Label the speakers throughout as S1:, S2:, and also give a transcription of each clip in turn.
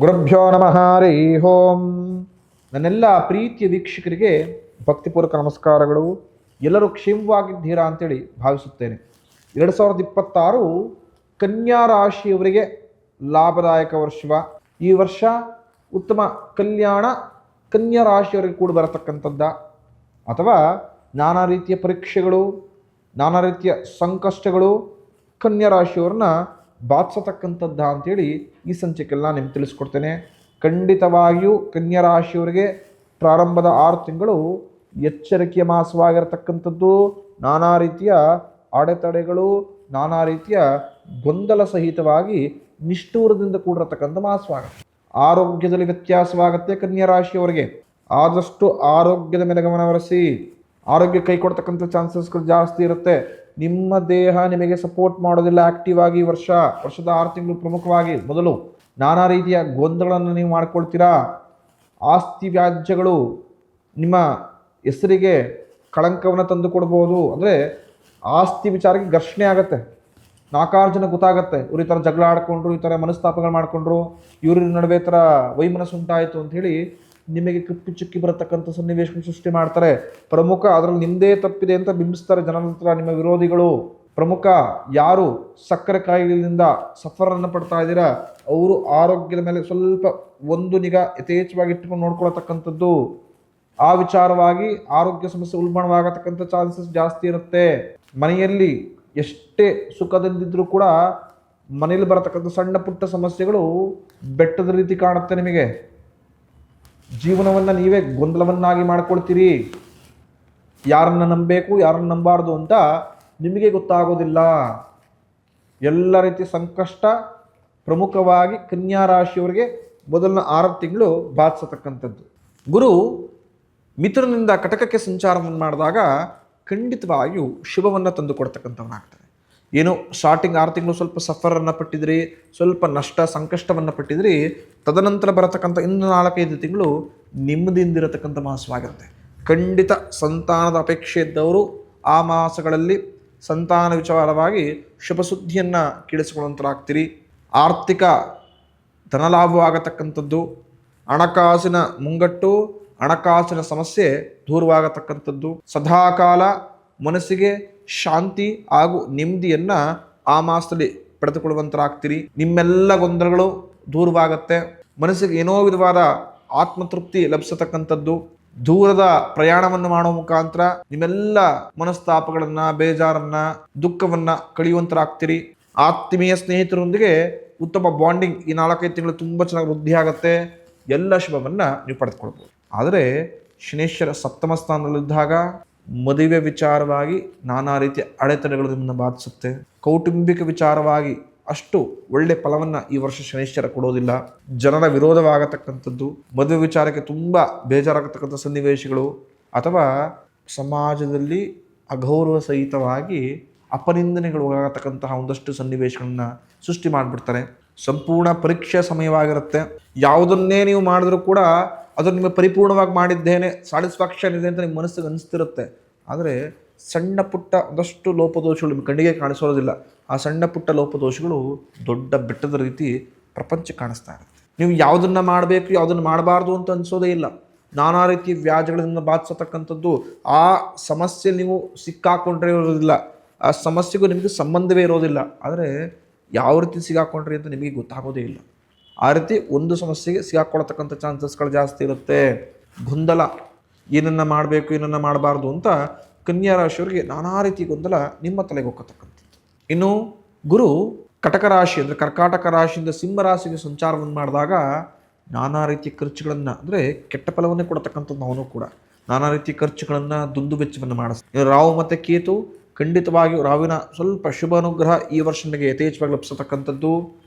S1: ಗುರುಭ್ಯೋ ನಮಃ ಹರಿ ಓಂ. ನನ್ನೆಲ್ಲ ಪ್ರೀತಿಯ ವೀಕ್ಷಕರಿಗೆ ಭಕ್ತಿಪೂರ್ವಕ ನಮಸ್ಕಾರಗಳು. ಎಲ್ಲರೂ ಕ್ಷೇಮವಾಗಿದ್ದೀರಾ ಅಂತೇಳಿ ಭಾವಿಸುತ್ತೇನೆ. 2026 ಕನ್ಯಾ ರಾಶಿಯವರಿಗೆ ಲಾಭದಾಯಕ ವರ್ಷ. ಈ ವರ್ಷ ಉತ್ತಮ ಕಲ್ಯಾಣ ಕನ್ಯಾ ರಾಶಿಯವರಿಗೆ ಕೂಡ ಬರತಕ್ಕಂಥದ್ದ, ಅಥವಾ ನಾನಾ ರೀತಿಯ ಪರೀಕ್ಷೆಗಳು, ನಾನಾ ರೀತಿಯ ಸಂಕಷ್ಟಗಳು ಕನ್ಯಾ ರಾಶಿಯವ್ರನ್ನ ಬಾಧಿಸತಕ್ಕಂಥದ್ದ ಅಂತೇಳಿ ಈ ಸಂಚಿಕೆಲ್ಲ ನಿಮ್ಗೆ ತಿಳಿಸ್ಕೊಡ್ತೇನೆ. ಖಂಡಿತವಾಗಿಯೂ ಕನ್ಯಾ ರಾಶಿಯವರಿಗೆ ಪ್ರಾರಂಭದ 6 ತಿಂಗಳು ಎಚ್ಚರಿಕೆಯ ಮಾಸವಾಗಿರತಕ್ಕಂಥದ್ದು. ನಾನಾ ರೀತಿಯ ಅಡೆತಡೆಗಳು, ನಾನಾ ರೀತಿಯ ಗೊಂದಲ ಸಹಿತವಾಗಿ ನಿಷ್ಠೂರದಿಂದ ಕೂಡಿರತಕ್ಕಂಥ ಮಾಸವಾಗುತ್ತೆ. ಆರೋಗ್ಯದಲ್ಲಿ ವ್ಯತ್ಯಾಸವಾಗುತ್ತೆ ಕನ್ಯಾ ರಾಶಿಯವರಿಗೆ. ಆದಷ್ಟು ಆರೋಗ್ಯದ ಮೇಲೆ ಗಮನಹರಿಸಿ. ಆರೋಗ್ಯ ಕೈ ಕೊಡ್ತಕ್ಕಂಥ ಚಾನ್ಸಸ್ಗಳು ಜಾಸ್ತಿ ಇರುತ್ತೆ. ನಿಮ್ಮ ದೇಹ ನಿಮಗೆ ಸಪೋರ್ಟ್ ಮಾಡೋದಿಲ್ಲ ಆಕ್ಟಿವ್ ಆಗಿ. ವರ್ಷದ 6 ತಿಂಗಳು ಪ್ರಮುಖವಾಗಿ ಮೊದಲು ನಾನಾ ರೀತಿಯ ಗೊಂದಲಗಳನ್ನು ನೀವು ಮಾಡ್ಕೊಳ್ತೀರಾ. ಆಸ್ತಿ ವ್ಯಾಜ್ಯಗಳು ನಿಮ್ಮ ಹೆಸರಿಗೆ ಕಳಂಕವನ್ನು ತಂದು ಕೊಡ್ಬೋದು. ಅಂದರೆ ಆಸ್ತಿ ವಿಚಾರಕ್ಕೆ ಘರ್ಷಣೆ ಆಗುತ್ತೆ. 4 ಜನ ಗೊತ್ತಾಗತ್ತೆ, ಇವ್ರು ಈ ಥರ ಜಗಳ ಆಡ್ಕೊಂಡ್ರು, ಈ ಥರ ಮನಸ್ತಾಪಗಳು ಮಾಡ್ಕೊಂಡ್ರು, ಇವ್ರ ನಡುವೆ ಥರ ವೈಮನಸ್ಸು ಉಂಟಾಯಿತು ಅಂಥೇಳಿ ನಿಮಗೆ ಕಿಪ್ಪು ಚುಕ್ಕಿ ಬರತಕ್ಕಂಥ ಸನ್ನಿವೇಶ ಸೃಷ್ಟಿ ಮಾಡ್ತಾರೆ. ಪ್ರಮುಖ ಅದರಲ್ಲಿ ನಿಮ್ಮದೇ ತಪ್ಪಿದೆ ಅಂತ ಬಿಂಬಿಸ್ತಾರೆ ಜನರ ಹತ್ರ ನಿಮ್ಮ ವಿರೋಧಿಗಳು. ಪ್ರಮುಖ ಯಾರು ಸಕ್ಕರೆ ಕಾಯಿಲೆಯಿಂದ ಸಫರನ್ನು ಪಡ್ತಾ ಇದ್ದೀರಾ ಅವರು ಆರೋಗ್ಯದ ಮೇಲೆ ಸ್ವಲ್ಪ ಒಂದು ನಿಗಾ ಯಥೇಚ್ಛವಾಗಿ ಇಟ್ಟುಕೊಂಡು ನೋಡ್ಕೊಳ್ತಕ್ಕಂಥದ್ದು. ಆ ವಿಚಾರವಾಗಿ ಆರೋಗ್ಯ ಸಮಸ್ಯೆ ಉಲ್ಬಣವಾಗತಕ್ಕಂಥ ಚಾನ್ಸಸ್ ಜಾಸ್ತಿ ಇರುತ್ತೆ. ಮನೆಯಲ್ಲಿ ಎಷ್ಟೇ ಸುಖದಿಂದಿದ್ರೂ ಕೂಡ ಮನೆಯಲ್ಲಿ ಬರತಕ್ಕಂಥ ಸಣ್ಣ ಪುಟ್ಟ ಸಮಸ್ಯೆಗಳು ಬೆಟ್ಟದ ರೀತಿ ಕಾಣುತ್ತೆ. ನಿಮಗೆ ಜೀವನವನ್ನು ನೀವೇ ಗೊಂದಲವನ್ನಾಗಿ ಮಾಡ್ಕೊಳ್ತೀರಿ. ಯಾರನ್ನ ನಂಬಬೇಕು, ಯಾರನ್ನ ನಂಬಾರ್ದು ಅಂತ ನಿಮಗೆ ಗೊತ್ತಾಗೋದಿಲ್ಲ. ಎಲ್ಲ ರೀತಿಯ ಸಂಕಷ್ಟ ಪ್ರಮುಖವಾಗಿ ಕನ್ಯಾ ರಾಶಿಯವರಿಗೆ ಮೊದಲನ 6 ತಿಂಗಳು ಬಾಧಿಸತಕ್ಕಂಥದ್ದು. ಗುರು ಮಿಥುನನಿಂದ ಕಟಕಕ್ಕೆ ಸಂಚಾರವನ್ನು ಮಾಡಿದಾಗ ಖಂಡಿತವಾಗಿಯೂ ಶುಭವನ್ನು ತಂದು ಕೊಡ್ತಕ್ಕಂಥವನಾಗ್ತದೆ. ಏನು ಸ್ಟಾರ್ಟಿಂಗ್ 6 ತಿಂಗಳು ಸ್ವಲ್ಪ ಸಫರನ್ನು ಪಟ್ಟಿದ್ರಿ, ಸ್ವಲ್ಪ ನಷ್ಟ ಸಂಕಷ್ಟವನ್ನು ಪಟ್ಟಿದ್ರಿ. ತದನಂತರ ಬರತಕ್ಕಂಥ ಇನ್ನು 4-5 ತಿಂಗಳು ನೆಮ್ಮದಿಯಿಂದಿರತಕ್ಕಂಥ ಮಾಸವಾಗಿರುತ್ತೆ. ಖಂಡಿತ ಸಂತಾನದ ಅಪೇಕ್ಷೆ ಇದ್ದವರು ಆ ಮಾಸಗಳಲ್ಲಿ ಸಂತಾನ ವಿಚಾರವಾಗಿ ಶುಭ ಸುದ್ದಿಯನ್ನು ಕೇಳಿಸಿಕೊಳ್ಳುವಂತರಾಗ್ತೀರಿ. ಆರ್ಥಿಕ ಧನಲಾಭವಾಗತಕ್ಕಂಥದ್ದು, ಹಣಕಾಸಿನ ಮುಂಗಟ್ಟು, ಹಣಕಾಸಿನ ಸಮಸ್ಯೆ ದೂರವಾಗತಕ್ಕಂಥದ್ದು, ಸದಾಕಾಲ ಮನಸ್ಸಿಗೆ ಶಾಂತಿ ಹಾಗೂ ನೆಮ್ಮದಿಯನ್ನು ಆ ಮಾಸದಲ್ಲಿ ಪಡೆದುಕೊಳ್ಳುವಂತರಾಗ್ತೀರಿ. ನಿಮ್ಮೆಲ್ಲ ಗೊಂದಲಗಳು ದೂರವಾಗತ್ತೆ. ಮನಸ್ಸಿಗೆ ಏನೋ ವಿಧವಾದ ಆತ್ಮತೃಪ್ತಿ ಲಭಿಸತಕ್ಕಂಥದ್ದು. ದೂರದ ಪ್ರಯಾಣವನ್ನು ಮಾಡುವ ಮುಖಾಂತರ ನಿಮ್ಮೆಲ್ಲ ಮನಸ್ತಾಪಗಳನ್ನ, ಬೇಜಾರನ್ನ, ದುಃಖವನ್ನ ಕಳೆಯುವಂತರಾಗ್ತೀರಿ. ಆತ್ಮೀಯ ಸ್ನೇಹಿತರೊಂದಿಗೆ ಉತ್ತಮ ಬಾಂಡಿಂಗ್ ಈ 4-5 ತಿಂಗಳು ತುಂಬ ಚೆನ್ನಾಗಿ ವೃದ್ಧಿ ಆಗುತ್ತೆ. ಎಲ್ಲ ಶುಭವನ್ನ ನೀವು ಪಡೆದುಕೊಳ್ಬೋದು. ಆದರೆ ಶನೇಶ್ವರ ಸಪ್ತಮ ಸ್ಥಾನದಲ್ಲಿದ್ದಾಗ ಮದುವೆ ವಿಚಾರವಾಗಿ ನಾನಾ ರೀತಿಯ ಅಡೆತಡೆಗಳು ನಿಮ್ಮನ್ನು ಬಾಧಿಸುತ್ತೆ. ಕೌಟುಂಬಿಕ ವಿಚಾರವಾಗಿ ಅಷ್ಟು ಒಳ್ಳೆ ಫಲವನ್ನು ಈ ವರ್ಷ ಶನೇಶ್ವರ ಕೊಡೋದಿಲ್ಲ. ಜನರ ವಿರೋಧವಾಗತಕ್ಕಂಥದ್ದು, ಮದುವೆ ವಿಚಾರಕ್ಕೆ ತುಂಬ ಬೇಜಾರಾಗತಕ್ಕಂಥ ಸನ್ನಿವೇಶಗಳು, ಅಥವಾ ಸಮಾಜದಲ್ಲಿ ಅಗೌರವ ಸಹಿತವಾಗಿ ಅಪನಿಂದನೆಗಳು ಆಗತಕ್ಕಂತಹ ಒಂದಷ್ಟು ಸನ್ನಿವೇಶಗಳನ್ನ ಸೃಷ್ಟಿ ಮಾಡಿಬಿಡ್ತಾರೆ. ಸಂಪೂರ್ಣ ಪರೀಕ್ಷೆ ಸಮಯವಾಗಿರುತ್ತೆ. ಯಾವುದನ್ನೇ ನೀವು ಮಾಡಿದ್ರೂ ಕೂಡ ಅದನ್ನು ನಿಮಗೆ ಪರಿಪೂರ್ಣವಾಗಿ ಮಾಡಿದ್ದೇನೆ, ಸ್ಯಾಟಿಸ್ಫ್ಯಾಕ್ಷನ್ ಇದೆ ಅಂತ ನಿಮ್ಮ ಮನಸ್ಸಿಗೆ ಅನಿಸ್ತಿರುತ್ತೆ. ಆದರೆ ಸಣ್ಣ ಪುಟ್ಟ ಒಂದಷ್ಟು ಲೋಪದೋಷಗಳು ನಿಮ್ಮ ಕಣ್ಣಿಗೆ ಕಾಣಿಸೋದಿಲ್ಲ. ಆ ಸಣ್ಣ ಪುಟ್ಟ ಲೋಪದೋಷಗಳು ದೊಡ್ಡ ಬೆಟ್ಟದ ರೀತಿ ಪ್ರಪಂಚಕ್ಕೆ ಕಾಣಿಸ್ತಾ ಇರುತ್ತೆ. ನೀವು ಯಾವುದನ್ನು ಮಾಡಬೇಕು, ಯಾವುದನ್ನು ಮಾಡಬಾರ್ದು ಅಂತ ಅನಿಸೋದೇ ಇಲ್ಲ. ನಾನಾ ರೀತಿಯ ವ್ಯಾಜ್ಯಗಳಿಂದ ಬಾಧಿಸತಕ್ಕಂಥದ್ದು. ಆ ಸಮಸ್ಯೆ ನೀವು ಸಿಕ್ಕಾಕೊಂಡ್ರೆ ಇರೋದಿಲ್ಲ, ಆ ಸಮಸ್ಯೆಗೂ ನಿಮಗೆ ಸಂಬಂಧವೇ ಇರೋದಿಲ್ಲ. ಆದರೆ ಯಾವ ರೀತಿ ಸಿಗಾಕೊಂಡ್ರಿ ಅಂತ ನಿಮಗೆ ಗೊತ್ತಾಗೋದೇ ಇಲ್ಲ. ಆ ರೀತಿ ಒಂದು ಸಮಸ್ಯೆಗೆ ಸಿಗಾಕೊಳ್ತಕ್ಕಂಥ ಚಾನ್ಸಸ್ಗಳು ಜಾಸ್ತಿ ಇರುತ್ತೆ. ಗೊಂದಲ, ಏನನ್ನ ಮಾಡಬೇಕು, ಏನನ್ನ ಮಾಡಬಾರ್ದು ಅಂತ ಕನ್ಯಾ ರಾಶಿಯವರಿಗೆ ನಾನಾ ರೀತಿ ಗೊಂದಲ ನಿಮ್ಮ ತಲೆಗೆ ಹೋಗತಕ್ಕಂಥದ್ದು. ಇನ್ನು ಗುರು ಕಟಕ ರಾಶಿ ಅಂದರೆ ಕರ್ಕಾಟಕ ರಾಶಿಯಿಂದ ಸಿಂಹ ರಾಶಿಗೆ ಸಂಚಾರವನ್ನು ಮಾಡಿದಾಗ ನಾನಾ ರೀತಿಯ ಖರ್ಚುಗಳನ್ನು, ಅಂದರೆ ಕೆಟ್ಟ ಫಲವನ್ನೇ ಕೊಡತಕ್ಕಂಥದ್ದು ಅವನು ಕೂಡ ನಾನಾ ರೀತಿಯ ಖರ್ಚುಗಳನ್ನು, ದುಂದು ವೆಚ್ಚವನ್ನು ಮಾಡಿಸ್ತಾರೆ. ರಾಹು ಮತ್ತು ಕೇತು ಖಂಡಿತವಾಗಿಯೂ ರಾವಿನ ಸ್ವಲ್ಪ ಶುಭ ಅನುಗ್ರಹ ಈ ವರ್ಷ ನಿಮಗೆ ಯಥೇಚ್ಛವಾಗಿ ಲಭಿಸತಕ್ಕಂಥದ್ದು.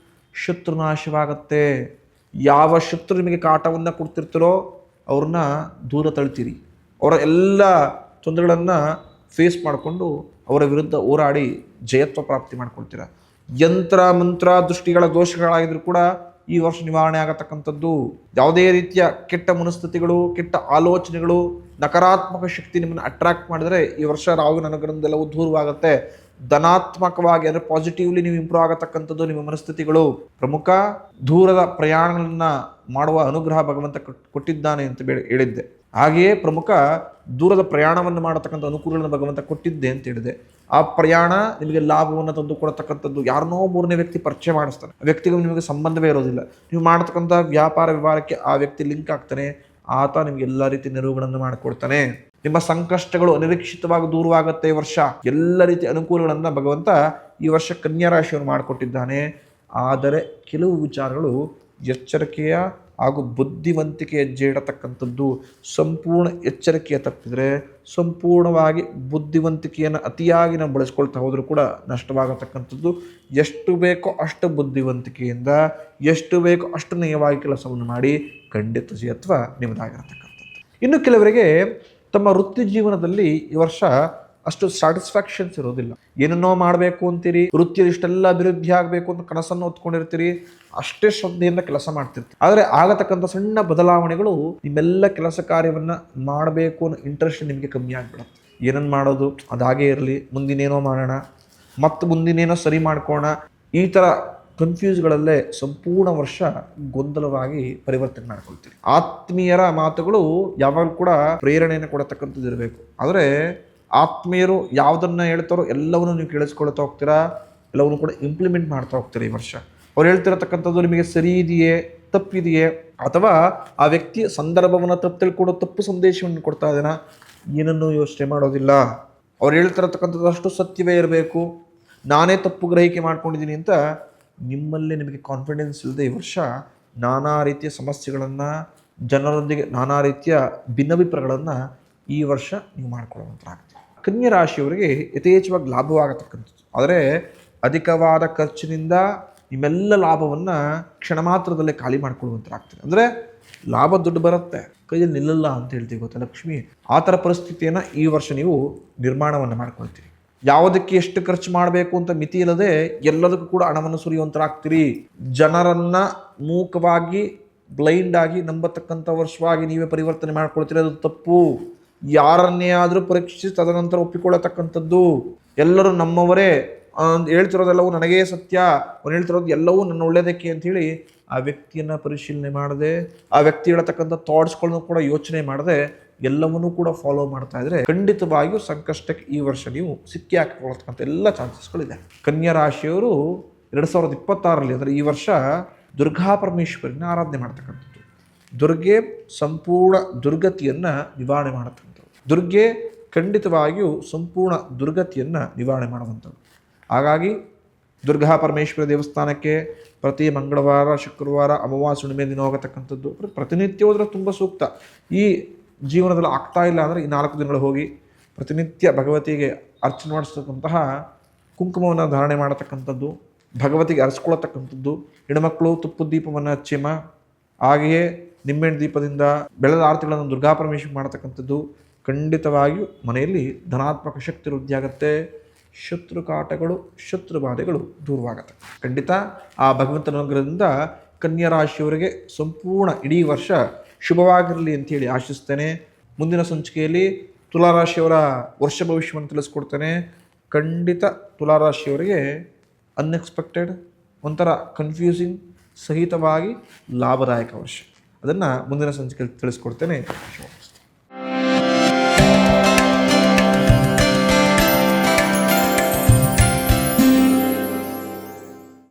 S1: ಶತ್ರುನಾಶವಾಗತ್ತೆ. ಯಾವ ಶತ್ರು ನಿಮಗೆ ಕಾಟವನ್ನು ಕೊಡ್ತಿರ್ತಾರೋ ಅವ್ರನ್ನ ದೂರ ತಳ್ತೀರಿ. ಅವರ ಎಲ್ಲ ತೊಂದರೆಗಳನ್ನು ಫೇಸ್ ಮಾಡಿಕೊಂಡು ಅವರ ವಿರುದ್ಧ ಹೋರಾಡಿ ಜಯತ್ವ ಪ್ರಾಪ್ತಿ ಮಾಡ್ಕೊಳ್ತೀರ. ಯಂತ್ರ ಮಂತ್ರ ದೃಷ್ಟಿಗಳ ದೋಷಗಳಾಗಿದ್ರೂ ಕೂಡ ಈ ವರ್ಷ ನಿವಾರಣೆ ಆಗತಕ್ಕಂಥದ್ದು. ಯಾವುದೇ ರೀತಿಯ ಕೆಟ್ಟ ಮನಸ್ಥಿತಿಗಳು, ಕೆಟ್ಟ ಆಲೋಚನೆಗಳು ನಕಾರಾತ್ಮಕ ಶಕ್ತಿ ನಿಮ್ಮನ್ನು ಅಟ್ರಾಕ್ಟ್ ಮಾಡಿದರೆ ಈ ವರ್ಷ ರಾಹುವಿನ ಅನುಗ್ರಹದಿಂದೆಲ್ಲವೂ ದೂರವಾಗುತ್ತೆ. ಧನಾತ್ಮಕವಾಗಿ ಅಂದರೆ ಪಾಸಿಟಿವ್ಲಿ ನೀವು ಇಂಪ್ರೂವ್ ಆಗತಕ್ಕಂಥದ್ದು ನಿಮ್ಮ ಮನಸ್ಥಿತಿಗಳು. ಪ್ರಮುಖ ದೂರದ ಪ್ರಯಾಣಗಳನ್ನ ಮಾಡುವ ಅನುಗ್ರಹ ಭಗವಂತ ಕೊಟ್ಟಿದ್ದಾನೆ ಅಂತ ಹೇಳಿದ್ದೆ. ಹಾಗೆಯೇ ಪ್ರಮುಖ ದೂರದ ಪ್ರಯಾಣವನ್ನು ಮಾಡತಕ್ಕಂಥ ಅನುಕೂಲಗಳನ್ನು ಭಗವಂತ ಕೊಟ್ಟಿದ್ದೆ ಅಂತ ಹೇಳಿದೆ. ಆ ಪ್ರಯಾಣ ನಿಮಗೆ ಲಾಭವನ್ನು ತಂದು ಕೊಡತಕ್ಕಂಥದ್ದು. ಯಾರನ್ನೋ ಮೂರನೇ ವ್ಯಕ್ತಿ ಪರಿಚಯ ಮಾಡಿಸ್ತಾನೆ, ಆ ವ್ಯಕ್ತಿಗೂ ನಿಮಗೆ ಸಂಬಂಧವೇ ಇರೋದಿಲ್ಲ. ನೀವು ಮಾಡತಕ್ಕಂಥ ವ್ಯಾಪಾರ ವ್ಯವಹಾರಕ್ಕೆ ಆ ವ್ಯಕ್ತಿ ಲಿಂಕ್ ಆಗ್ತಾನೆ, ಆತ ನಿಮ್ಗೆ ಎಲ್ಲ ರೀತಿ ನೆರವುಗಳನ್ನು ಮಾಡಿಕೊಡ್ತಾನೆ. ನಿಮ್ಮ ಸಂಕಷ್ಟಗಳು ಅನಿರೀಕ್ಷಿತವಾಗಿ ದೂರವಾಗುತ್ತೆ ಈ ವರ್ಷ. ಎಲ್ಲ ರೀತಿಯ ಅನುಕೂಲಗಳನ್ನು ಭಗವಂತ ಈ ವರ್ಷ ಕನ್ಯಾ ರಾಶಿಯನ್ನು ಮಾಡಿಕೊಟ್ಟಿದ್ದಾನೆ. ಆದರೆ ಕೆಲವು ವಿಚಾರಗಳು ಎಚ್ಚರಿಕೆಯ ಹಾಗೂ ಬುದ್ಧಿವಂತಿಕೆ ಹೆಜ್ಜೆ ಇಡತಕ್ಕಂಥದ್ದು. ಸಂಪೂರ್ಣ ಎಚ್ಚರಿಕೆಯ ತಪ್ಪಿದರೆ, ಸಂಪೂರ್ಣವಾಗಿ ಬುದ್ಧಿವಂತಿಕೆಯನ್ನು ಅತಿಯಾಗಿ ನಾವು ಬಳಸ್ಕೊಳ್ತಾ ಹೋದರೂ ಕೂಡ ನಷ್ಟವಾಗತಕ್ಕಂಥದ್ದು. ಎಷ್ಟು ಬೇಕೋ ಅಷ್ಟು ಬುದ್ಧಿವಂತಿಕೆಯಿಂದ, ಎಷ್ಟು ಬೇಕೋ ಅಷ್ಟು ನಯವಾಗಿ ಕೆಲಸವನ್ನು ಮಾಡಿ ಖಂಡಿತ ಜಯತ್ವ ನಿಮ್ಮದಾಗಿರತಕ್ಕಂಥದ್ದು. ಇನ್ನು ಕೆಲವರಿಗೆ ತಮ್ಮ ವೃತ್ತಿ ಜೀವನದಲ್ಲಿ ಈ ವರ್ಷ ಅಷ್ಟು ಸ್ಯಾಟಿಸ್ಫ್ಯಾಕ್ಷನ್ಸ್ ಇರೋದಿಲ್ಲ. ಏನನ್ನೋ ಮಾಡಬೇಕು ಅಂತೀರಿ, ವೃತ್ತಿಯಲ್ಲಿ ಇಷ್ಟೆಲ್ಲ ಅಭಿವೃದ್ಧಿ ಆಗಬೇಕು ಅಂತ ಕನಸನ್ನು ಹೊತ್ಕೊಂಡಿರ್ತೀರಿ, ಅಷ್ಟೇ ಶ್ರದ್ಧೆಯಿಂದ ಕೆಲಸ ಮಾಡ್ತಿರ್ತೀರಿ. ಆದರೆ ಆಗತಕ್ಕಂಥ ಸಣ್ಣ ಬದಲಾವಣೆಗಳು ನಿಮ್ಮೆಲ್ಲ ಕೆಲಸ ಕಾರ್ಯವನ್ನು ಮಾಡಬೇಕು ಅನ್ನೋ ಇಂಟ್ರೆಸ್ಟ್ ನಿಮಗೆ ಕಮ್ಮಿ ಆಗಿಬಿಡುತ್ತೆ. ಏನನ್ನು ಮಾಡೋದು, ಅದಾಗೇ ಇರಲಿ, ಮುಂದಿನೇನೋ ಮಾಡೋಣ, ಮತ್ತು ಮುಂದಿನೇನೋ ಸರಿ ಮಾಡ್ಕೋಣ, ಈ ಥರ ಕನ್ಫ್ಯೂಸ್ಗಳಲ್ಲೇ ಸಂಪೂರ್ಣ ವರ್ಷ ಗೊಂದಲವಾಗಿ ಪರಿವರ್ತನೆ ಮಾಡ್ಕೊಳ್ತೀರಿ. ಆತ್ಮೀಯರ ಮಾತುಗಳು ಯಾವಾಗಲೂ ಕೂಡ ಪ್ರೇರಣೆಯನ್ನು ಕೊಡತಕ್ಕಂಥದ್ದು ಇರಬೇಕು. ಆದರೆ ಆತ್ಮೀಯರು ಯಾವುದನ್ನು ಹೇಳ್ತಾರೋ ಎಲ್ಲವನ್ನೂ ನೀವು ಕೇಳಿಸ್ಕೊಳ್ತಾ ಹೋಗ್ತೀರಾ, ಎಲ್ಲವನ್ನೂ ಕೂಡ ಇಂಪ್ಲಿಮೆಂಟ್ ಮಾಡ್ತಾ ಹೋಗ್ತೀರಾ. ಈ ವರ್ಷ ಅವ್ರು ಹೇಳ್ತಿರತಕ್ಕಂಥದ್ದು ನಿಮಗೆ ಸರಿ ಇದೆಯೇ, ತಪ್ಪಿದೆಯೇ, ಅಥವಾ ಆ ವ್ಯಕ್ತಿಯ ಸಂದರ್ಭವನ್ನು ತಪ್ಪು ತಿಳ್ಕೊಂಡು ತಪ್ಪು ಸಂದೇಶವನ್ನು ಕೊಡ್ತಾ ಇದ್ದಾನ, ಏನನ್ನೂ ಯೋಚನೆ ಮಾಡೋದಿಲ್ಲ. ಅವ್ರು ಹೇಳ್ತಿರತಕ್ಕಂಥದ್ದು ಅಷ್ಟು ಸತ್ಯವೇ ಇರಬೇಕು, ನಾನೇ ತಪ್ಪು ಗ್ರಹಿಕೆ ಮಾಡ್ಕೊಂಡಿದ್ದೀನಿ ಅಂತ ನಿಮ್ಮಲ್ಲೇ ನಿಮಗೆ ಕಾನ್ಫಿಡೆನ್ಸ್ ಇಲ್ಲದೆ ಈ ವರ್ಷ ನಾನಾ ರೀತಿಯ ಸಮಸ್ಯೆಗಳನ್ನು, ಜನರೊಂದಿಗೆ ನಾನಾ ರೀತಿಯ ಭಿನ್ನಾಭಿಪ್ರಾಯಗಳನ್ನು ಈ ವರ್ಷ ನೀವು ಮಾಡ್ಕೊಳ್ಳುವಂತಾಗ್ತದೆ. ಕನ್ಯಾ ರಾಶಿಯವರಿಗೆ ಯಥೇಚ್ಛವಾಗಿ ಲಾಭವಾಗತಕ್ಕಂಥದ್ದು. ಆದರೆ ಅಧಿಕವಾದ ಖರ್ಚಿನಿಂದ ನಿಮ್ಮೆಲ್ಲ ಲಾಭವನ್ನು ಕ್ಷಣ ಮಾತ್ರದಲ್ಲೇ ಖಾಲಿ ಮಾಡ್ಕೊಳ್ಳುವಂತಾಗ್ತದೆ. ಅಂದರೆ ಲಾಭ ದುಡ್ಡು ಬರುತ್ತೆ, ಕೈಯಲ್ಲಿ ನಿಲ್ಲಲ್ಲ ಅಂತ ಹೇಳ್ತೀವಿ ಗೊತ್ತಾ ಲಕ್ಷ್ಮಿ. ಆ ಥರ ಪರಿಸ್ಥಿತಿಯನ್ನು ಈ ವರ್ಷ ನೀವು ನಿರ್ಮಾಣವನ್ನು ಮಾಡ್ಕೊಳ್ತೀರಿ. ಯಾವುದಕ್ಕೆ ಎಷ್ಟು ಖರ್ಚು ಮಾಡಬೇಕು ಅಂತ ಮಿತಿ ಇಲ್ಲದೆ ಎಲ್ಲದಕ್ಕೂ ಕೂಡ ಹಣವನ್ನು ಸುರಿಯುವಂತಾಗ್ತೀರಿ. ಜನರನ್ನ ಮೂಕವಾಗಿ ಬ್ಲೈಂಡ್ ಆಗಿ ನಂಬತಕ್ಕಂಥ ವರ್ಷವಾಗಿ ನೀವೇ ಪರಿವರ್ತನೆ ಮಾಡ್ಕೊಳ್ತೀರಿ, ಅದು ತಪ್ಪು. ಯಾರನ್ನೇ ಆದರೂ ಪರೀಕ್ಷಿಸಿ ತದನಂತರ ಒಪ್ಪಿಕೊಳ್ಳತಕ್ಕಂಥದ್ದು. ಎಲ್ಲರೂ ನಮ್ಮವರೇ, ಹೇಳ್ತಿರೋದೆಲ್ಲವೂ ನನಗೇ ಸತ್ಯ, ಅವ್ನು ಹೇಳ್ತಿರೋದು ಎಲ್ಲವೂ ನನ್ನ ಒಳ್ಳೆಯದಕ್ಕೆ ಅಂಥೇಳಿ ಆ ವ್ಯಕ್ತಿಯನ್ನು ಪರಿಶೀಲನೆ ಮಾಡದೆ, ಆ ವ್ಯಕ್ತಿ ಹೇಳತಕ್ಕಂಥ ಥಾಟ್ಸ್ಗಳನ್ನು ಕೂಡ ಯೋಚನೆ ಮಾಡದೆ ಎಲ್ಲವನ್ನೂ ಕೂಡ ಫಾಲೋ ಮಾಡ್ತಾ ಇದ್ರೆ ಖಂಡಿತವಾಗಿಯೂ ಸಂಕಷ್ಟಕ್ಕೆ ಈ ವರ್ಷ ನೀವು ಸಿಕ್ಕಿ ಹಾಕಿಕೊಳ್ಳತಕ್ಕಂಥ ಎಲ್ಲ ಚಾನ್ಸಸ್ಗಳಿದೆ. ಕನ್ಯಾ ರಾಶಿಯವರು 2026ರಲ್ಲಿ ಅಂದರೆ ಈ ವರ್ಷ ದುರ್ಗಾ ಪರಮೇಶ್ವರಿನ ಆರಾಧನೆ ಮಾಡ್ತಕ್ಕಂಥದ್ದು. ದುರ್ಗೆ ಸಂಪೂರ್ಣ ದುರ್ಗತಿಯನ್ನು ನಿವಾರಣೆ ಮಾಡತಕ್ಕಂಥದ್ದು. ದುರ್ಗೆ ಖಂಡಿತವಾಗಿಯೂ ಸಂಪೂರ್ಣ ದುರ್ಗತಿಯನ್ನು ನಿವಾರಣೆ ಮಾಡುವಂಥದ್ದು. ಹಾಗಾಗಿ ದುರ್ಗಾ ಪರಮೇಶ್ವರಿ ದೇವಸ್ಥಾನಕ್ಕೆ ಪ್ರತಿ ಮಂಗಳವಾರ, ಶುಕ್ರವಾರ, ಅಮಾವಾಸ್ಯೆ, ಹುಣ್ಣಿಮೆ ದಿನ ಹೋಗತಕ್ಕಂಥದ್ದು ಪ್ರತಿನಿತ್ಯ ಹೋದ್ರೆ ತುಂಬ ಸೂಕ್ತ. ಈ ಜೀವನದಲ್ಲಿ ಆಗ್ತಾ ಇಲ್ಲ ಅಂದರೆ ಈ 4 ದಿನಗಳು ಹೋಗಿ ಪ್ರತಿನಿತ್ಯ ಭಗವತಿಗೆ ಅರ್ಚನೆ ಮಾಡಿಸ್ತಕ್ಕಂತಹ ಕುಂಕುಮವನ್ನು ಧಾರಣೆ ಮಾಡತಕ್ಕಂಥದ್ದು, ಭಗವತಿಗೆ ಅರಸ್ಕೊಳ್ಳತಕ್ಕಂಥದ್ದು. ಹೆಣ್ಮಕ್ಳು ತುಪ್ಪದ ದೀಪವನ್ನು ಹಚ್ಚಿಮ, ಹಾಗೆಯೇ ನಿಂಬೆಹಣ್ಣು ದೀಪದಿಂದ ಬೆಳೆದ ಆರತಿಗಳನ್ನು ದುರ್ಗಾ ಪರಮೇಶ್ವರಿ ಮಾಡತಕ್ಕಂಥದ್ದು ಖಂಡಿತವಾಗಿಯೂ ಮನೆಯಲ್ಲಿ ಧನಾತ್ಮಕ ಶಕ್ತಿ ವೃದ್ಧಿಯಾಗತ್ತೆ. ಶತ್ರು ಕಾಟಗಳು, ಶತ್ರು ಬಾಧೆಗಳು ದೂರವಾಗುತ್ತೆ. ಖಂಡಿತ ಆ ಭಗವಂತನ ಅನುಗ್ರಹದಿಂದ ಕನ್ಯಾ ರಾಶಿಯವರಿಗೆ ಸಂಪೂರ್ಣ ಇಡೀ ವರ್ಷ ಶುಭವಾಗಿರಲಿ ಅಂತೇಳಿ ಆಶಿಸ್ತೇನೆ. ಮುಂದಿನ ಸಂಚಿಕೆಯಲ್ಲಿ ತುಲಾರಾಶಿಯವರ ವರ್ಷ ಭವಿಷ್ಯವನ್ನು ತಿಳಿಸ್ಕೊಡ್ತೇನೆ. ಖಂಡಿತ ತುಲಾರಾಶಿಯವರಿಗೆ ಅನ್ಎಕ್ಸ್ಪೆಕ್ಟೆಡ್, ಒಂಥರ ಕನ್ಫ್ಯೂಸಿಂಗ್ ಸಹಿತವಾಗಿ ಲಾಭದಾಯಕ ವರ್ಷ. ಅದನ್ನು ಮುಂದಿನ ಸಂಚಿಕೆಯಲ್ಲಿ ತಿಳಿಸ್ಕೊಡ್ತೇನೆ.